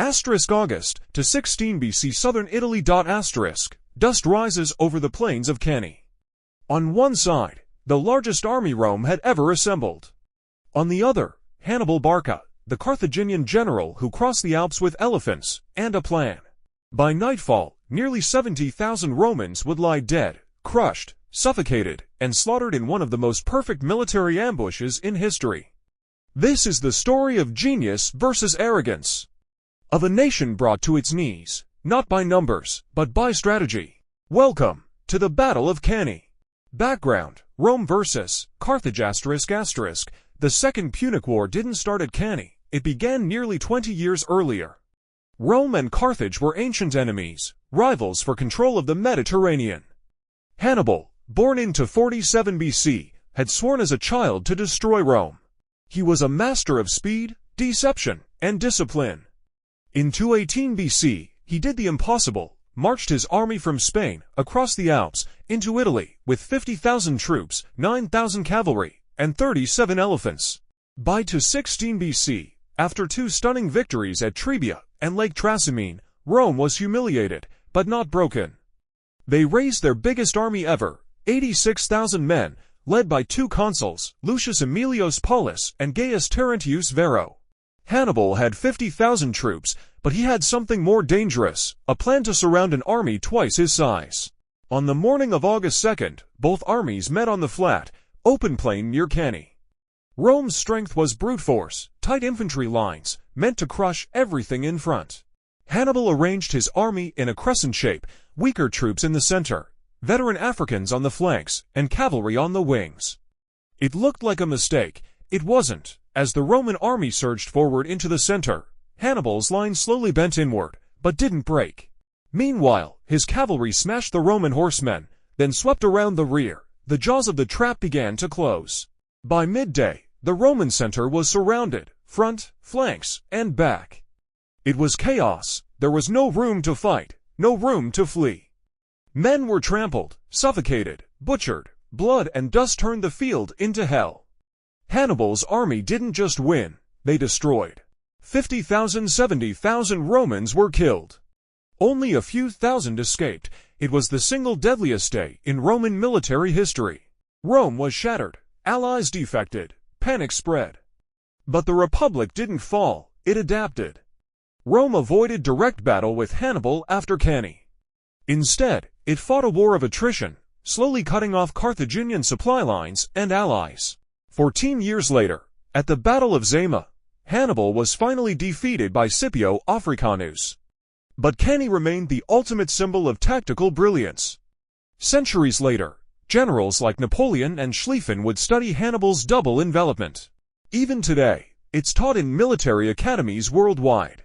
August to 16 BC Southern Italy. Dust rises over the plains of Cannae. On one side, the largest army Rome had ever assembled. On the other, Hannibal Barca, the Carthaginian general who crossed the Alps with elephants and a plan. By nightfall, nearly 70,000 Romans would lie dead, crushed, suffocated, and slaughtered in one of the most perfect military ambushes in history. This is the story of genius versus arrogance. Of a nation brought to its knees, not by numbers, but by strategy. Welcome to the Battle of Cannae. Background: Rome versus Carthage ***. The Second Punic War didn't start at Cannae, it began nearly 20 years earlier. Rome and Carthage were ancient enemies, rivals for control of the Mediterranean. Hannibal, born into 47 BC, had sworn as a child to destroy Rome. He was a master of speed, deception, and discipline. In 218 BC, he did the impossible, marched his army from Spain, across the Alps, into Italy, with 50,000 troops, 9,000 cavalry, and 37 elephants. By 216 BC, after two stunning victories at Trebia and Lake Trasimene, Rome was humiliated, but not broken. They raised their biggest army ever, 86,000 men, led by two consuls, Lucius Aemilius Paulus and Gaius Terentius Varro. Hannibal had 50,000 troops, but he had something more dangerous, a plan to surround an army twice his size. On the morning of August 2nd, both armies met on the flat, open plain near Cannae. Rome's strength was brute force, tight infantry lines, meant to crush everything in front. Hannibal arranged his army in a crescent shape, weaker troops in the center, veteran Africans on the flanks, and cavalry on the wings. It looked like a mistake. It wasn't. As the Roman army surged forward into the center, Hannibal's line slowly bent inward, but didn't break. Meanwhile, his cavalry smashed the Roman horsemen, then swept around the rear. The jaws of the trap began to close. By midday, the Roman center was surrounded, front, flanks, and back. It was chaos. There was no room to fight, no room to flee. Men were trampled, suffocated, butchered, blood and dust turned the field into hell. Hannibal's army didn't just win, they destroyed. 50,000, 70,000 Romans were killed. Only a few thousand escaped. It was the single deadliest day in Roman military history. Rome was shattered, allies defected, panic spread. But the Republic didn't fall, it adapted. Rome avoided direct battle with Hannibal after Cannae. Instead, it fought a war of attrition, slowly cutting off Carthaginian supply lines and allies. 14 years later, at the Battle of Zama, Hannibal was finally defeated by Scipio Africanus. But Cannae remained the ultimate symbol of tactical brilliance. Centuries later, generals like Napoleon and Schlieffen would study Hannibal's double envelopment. Even today, it's taught in military academies worldwide.